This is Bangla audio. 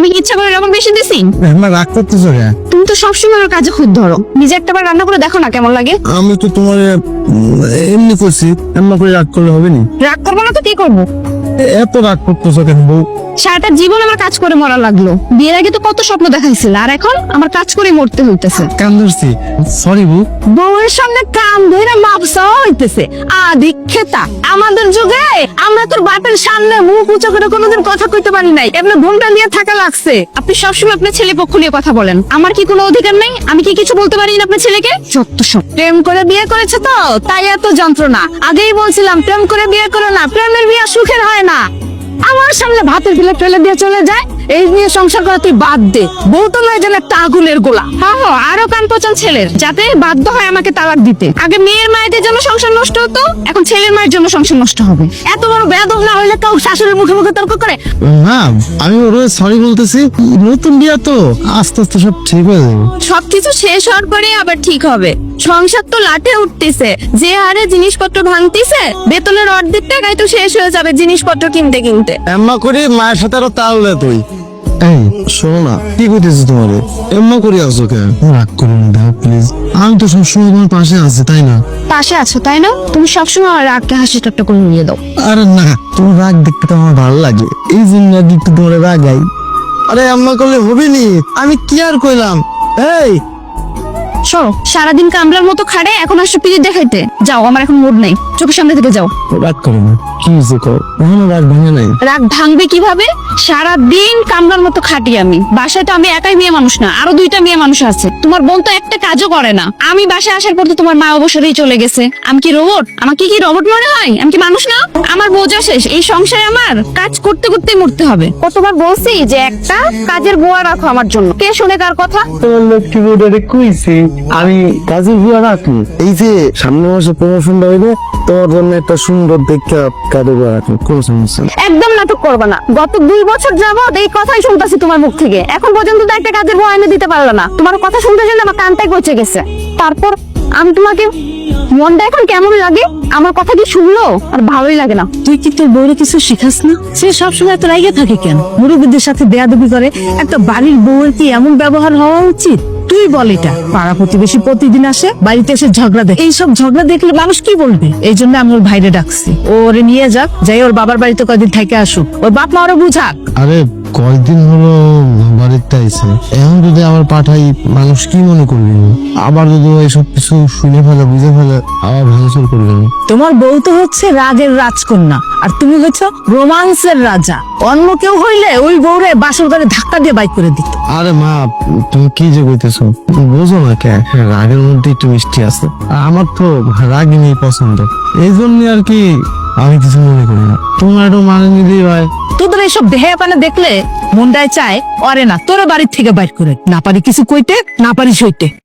আমি কি ইচ্ছা করে লবণ বেশি দিছি? মা রাগ করতেছো কেন? তুমি তো সবসময় আমার কাজে খুদ ধরো। নিজে একটাবার রান্না করে দেখো না কেমন লাগে। আমি তো তোমার এমনি করছি, এমন করে রাগ করলে হবে নি। রাগ করবো না তো কি করবো? এত রাগ করতেছো কেন বউ? সারাটা জীবন আমার কাজ করে মরা লাগলো। বিয়ের আগে তো কত স্বপ্ন দেখাইছিল, আর এখন আমার কাজ করে মরতে হইতেছে। কান ধরছি, সরি বউ। বউয়ের সামনে কান ধরে মাপসা হইতেছে আধিক্ষেতা। আমাদের যুগে আমরা তোর বাপের সামনে মুখ উঁচু করে কোনোদিন কথা কইতে পারি নাই, এমনি ঘুমটা নিয়ে থাকা লাগছে। আপনি সবসময় আপনার ছেলে পক্ষ নিয়ে কথা বলেন, আমার কি কোনো অধিকার নাই? আমি কি কিছু বলতে পারি না আপনার ছেলেকে? যত সব প্রেম করে বিয়ে করেছে তো তাই এত যন্ত্রণা। আগেই বলছিলাম প্রেম করে বিয়ে করো না, প্রেমের বিয়ে সুখের হয় না। আমার সামনে ভাতের প্লেট ফেলে দিয়ে চলে যায়, এই নিয়ে সংসার করা তুই বাদ দে। বউ তো নয় যেন একটা আগুনের গোলা। হ্যাঁ হ্যাঁ, আরো কান পচান ছেলের, যাতে বাধ্য হয় আমাকে তালাক দিতে। আগে মেয়ের মায়েদের জন্য সংসার নষ্ট হতো, এখন ছেলের মায়ের জন্য সংসার নষ্ট হবে। এত বড় বেয়াদব না হইলে কেউ শাশুড়ির মুখে মুখে তর্ক করে? না, আমি ওরে সরি বলতেছি। নতুন বিয়া তো, আস্তে আস্তে সব ঠিক হয়ে যাবে। সবকিছু শেষ হওয়ার পরে আবার ঠিক হবে। সংসার তো লাটে উঠতেছে, যে হারে জিনিসপত্র ভাঙতিছে, বেতনের অর্ধেক টাকায় তো শেষ হয়ে যাবে জিনিসপত্র কিনতে কিনতে। এম্মা করি মায়ের সাথে আরো তাল দে তুই। এই শোনো না, কি কইতেছিস তোমারে? এম্মা করি আসো কেন? রাগ করো না দাও প্লিজ। আমি তো সবসময় তোমার পাশে আছি, তাই না? পাশে আছো তাই না? তুমি সবসময় আমার রাগকে হাসি ঠাট্টা করে নিয়ে দাও। আরে না, তোমার রাগ দেখতে তো আমার ভালো লাগে, এই জন্য আর একটু তোমার রাগাই। আরে আম্মা করলে হবে নি, আমি কি আর কইলাম? এই শোনো, সারাদিন কামলার মতো খাড়ে, এখন আসো পিরিত দেখাইতে। যাও, আমার এখন মুড নাই, চোখের সামনে থেকে যাও। রাগ করো না, কি হয়েছে কর? এখনো রাগ ভাঙে নাই। রাগ ভাঙবে কিভাবে? সারাদিন কামলার মতো খাটি আমি। বাসায় তো আমি একাই মেয়ে মানুষ না, আরো 2টা মেয়ে মানুষ আছে। তোমার বোন তো একটা কাজও করে না। আমি বাসায় আসার পর তো তোমার মা অবসরেই চলে গেছে। আমি কি রোবট? আমাকে কি রোবট মনে হয়? আমি কি মানুষ না? আমার বোঝা শেষ, এই সংসারে আমার কাজ করতে করতেই মরতে হবে। কতবার বলছি যে একটা কাজের বুয়া রাখো আমার জন্য, কে শুনে কার কথা? তোমার লক্ষ্মী বউটারে কইছি আমি কাজের বুয়া রাখি। এই যে সামনে মাসে প্রমোশনটা হইবে, তোমার জন্য একটা সুন্দর দেখে কাজের বুয়া রাখি, কোনো সমস্যা নেই। একদম নাটক করবে না। গত 2 বছর যাবত এই কথাই শুনতাছি তোমার মুখ থেকে, এখন পর্যন্ত তো একটা কাজের বউ এনে দিতে পারলো না। তোমার কথা শুনতে শুনতে আমার কানটাই পচে গেছে। তারপর আমি তোমাকে, মনটা এখন কেমন লাগে? আমার কথা কি শুনলো? আর ভালোই লাগে না। তুই কি তোর বউরে কিছু শিখাস না? সে সবসময় এত রাইগে থাকে কেন? মুরব্বীদের সাথে বেয়াদবি করে। একটা বাড়ির বউয়ের কি এমন ব্যবহার হওয়া উচিত? তুই বল এটা। পাড়া প্রতিবেশী প্রতিদিন আসে, বাড়িতে এসে ঝগড়া দেখে। এইসব ঝগড়া দেখলে মানুষ কি বলবে? এই জন্য আমি ওর ভাইরে ডাকছি, ওরে নিয়ে যাক, যাই ওর বাবার বাড়িতে কয়দিন থেকে আসুক, ওর বাপ মা ওরে বুঝাক। আরে কয়েকদিন হলো বাড়িতে আইছে, এখন যদি আবার পাঠাই মানুষ কি মনে করবে? আবার যদি এইসব কিছু শুনে ফেলে, বুঝে ফেলে, আবার ভাঙচুর করবে। তোমার বউ তো হচ্ছে রাগের রাজকন্যা, আর তুমি হচ্ছে রোমান্সের রাজা। অন্য কেউ হইলে ওই বউরে বাসর ঘরে ধাক্কা দিয়ে বাইক করে দিত। আরে মা, তুমি কি যে কইতেছো? বোঝো না কে, রাগের মধ্যে একটু মিষ্টি আছে। আর আমার তো রাগিনী পছন্দ, এই জন্য আর কি আমি কিছু মনে করি না। তোমার একটু মানে নিলেই হয়। তোদের এইসব দেহে পানে দেখলে মনটায় চায় অরে না তোর বাড়ির থেকে বাইর করে, না পারি কিছু কইতে, না পারি সইতে।